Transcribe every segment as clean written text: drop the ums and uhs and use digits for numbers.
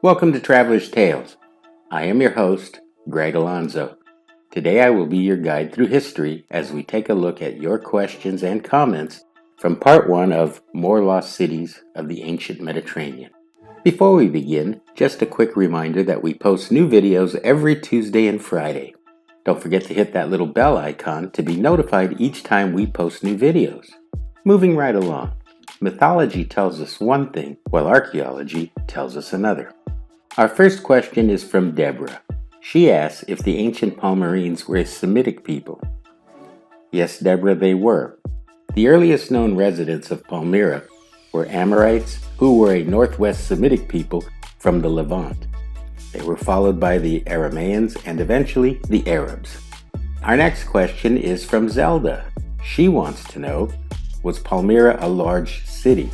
Welcome to Traveler's Tales. I am your host, Greg Alonzo. Today I will be your guide through history as we take a look at your questions and comments from part 1 of More Lost Cities of the Ancient Mediterranean. Before we begin, just a quick reminder that we post new videos every Tuesday and Friday. Don't forget to hit that little bell icon to be notified each time we post new videos. Moving right along, mythology tells us one thing, while archaeology tells us another. Our first question is from Deborah. She asks if the ancient Palmyrene were a Semitic people. Yes, Deborah, they were. The earliest known residents of Palmyra were Amorites, who were a northwest Semitic people from the Levant. They were followed by the Aramaeans and eventually the Arabs. Our next question is from Zelda. She wants to know, was Palmyra a large city?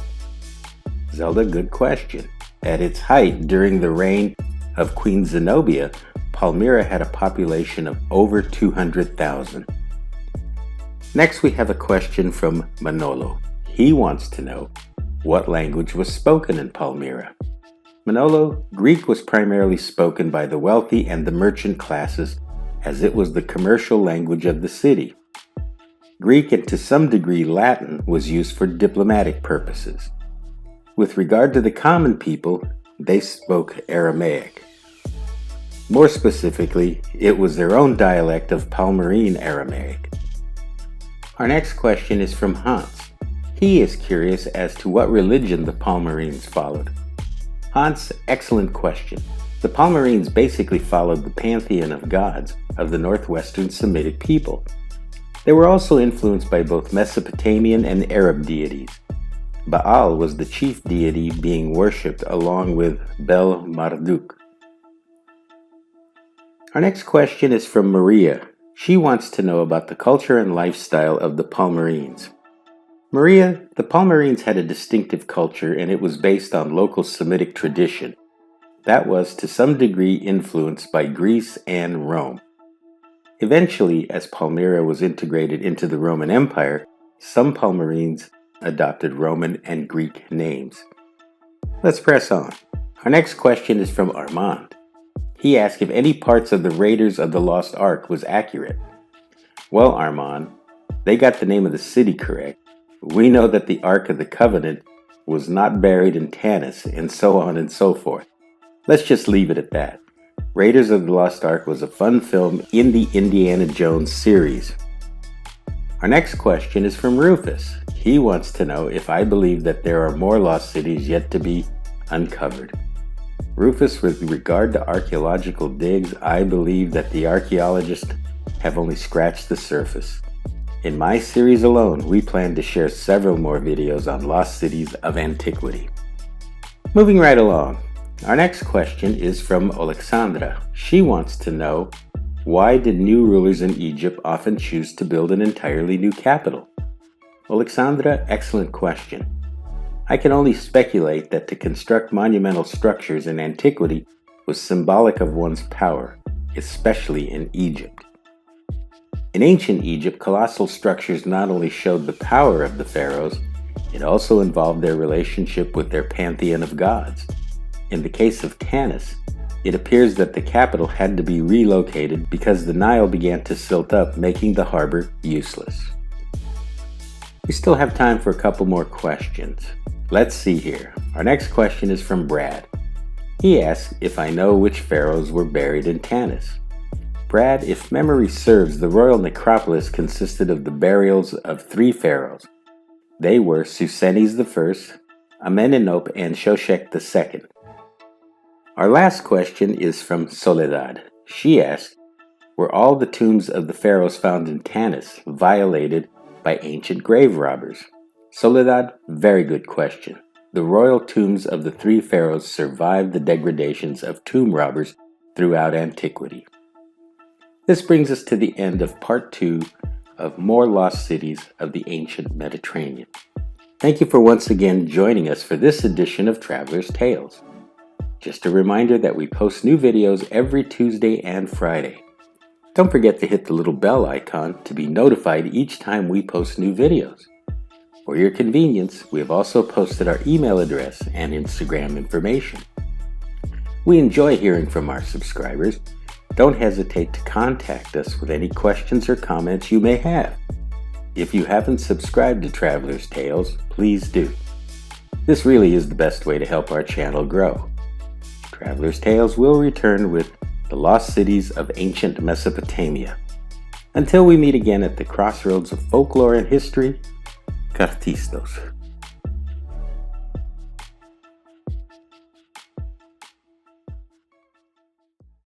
Zelda, good question. At its height during the reign of Queen Zenobia, Palmyra had a population of over 200,000. Next we have a question from Manolo. He wants to know, what language was spoken in Palmyra? Manolo, Greek was primarily spoken by the wealthy and the merchant classes, as it was the commercial language of the city. Greek and to some degree Latin was used for diplomatic purposes. With regard to the common people, they spoke Aramaic. More specifically, it was their own dialect of Palmyrene Aramaic. Our next question is from Hans. He is curious as to what religion the Palmyrenes followed. Hans, excellent question. The Palmyrenes basically followed the pantheon of gods of the northwestern Semitic people. They were also influenced by both Mesopotamian and Arab deities. Baal was the chief deity being worshipped along with Bel Marduk. Our next question is from Maria. She wants to know about the culture and lifestyle of the Palmyrenes. Maria, the Palmyrenes had a distinctive culture and it was based on local Semitic tradition. That was to some degree influenced by Greece and Rome. Eventually, as Palmyra was integrated into the Roman Empire, some Palmyrenes adopted Roman and Greek names. Let's press on. Our next question is from Armand. He asked if any parts of the Raiders of the Lost Ark was accurate. Well, Armand, they got the name of the city correct. We know that the Ark of the Covenant was not buried in Tanis, and so on and so forth. Let's just leave it at that. Raiders of the Lost Ark was a fun film in the Indiana Jones series. Our next question is from Rufus. He wants to know if I believe that there are more lost cities yet to be uncovered. Rufus, with regard to archaeological digs, I believe that the archaeologists have only scratched the surface. In my series alone, we plan to share several more videos on lost cities of antiquity. Moving right along, our next question is from Alexandra. She wants to know, why did new rulers in Egypt often choose to build an entirely new capital? Alexandra, excellent question. I can only speculate that to construct monumental structures in antiquity was symbolic of one's power, especially in Egypt. In ancient Egypt, colossal structures not only showed the power of the pharaohs, it also involved their relationship with their pantheon of gods. In the case of Tanis, it appears that the capital had to be relocated because the Nile began to silt up, making the harbor useless. We still have time for a couple more questions. Let's see here. Our next question is from Brad. He asks if I know which pharaohs were buried in Tanis. Brad, if memory serves, the royal necropolis consisted of the burials of 3 pharaohs. They were Susenes I, Amenemhotep, and Shoshek II. Our last question is from Soledad. She asks, were all the tombs of the pharaohs found in Tanis violated by ancient grave robbers? Soledad, very good question. The royal tombs of the 3 pharaohs survived the degradations of tomb robbers throughout antiquity. This brings us to the end of part 2 of More Lost Cities of the Ancient Mediterranean. Thank you for once again joining us for this edition of Traveler's Tales. Just a reminder that we post new videos every Tuesday and Friday. Don't forget to hit the little bell icon to be notified each time we post new videos. For your convenience, we have also posted our email address and Instagram information. We enjoy hearing from our subscribers. Don't hesitate to contact us with any questions or comments you may have. If you haven't subscribed to Traveler's Tales, please do. This really is the best way to help our channel grow. Traveler's Tales will return with the lost cities of ancient Mesopotamia. Until we meet again at the crossroads of folklore and history, Kartistos.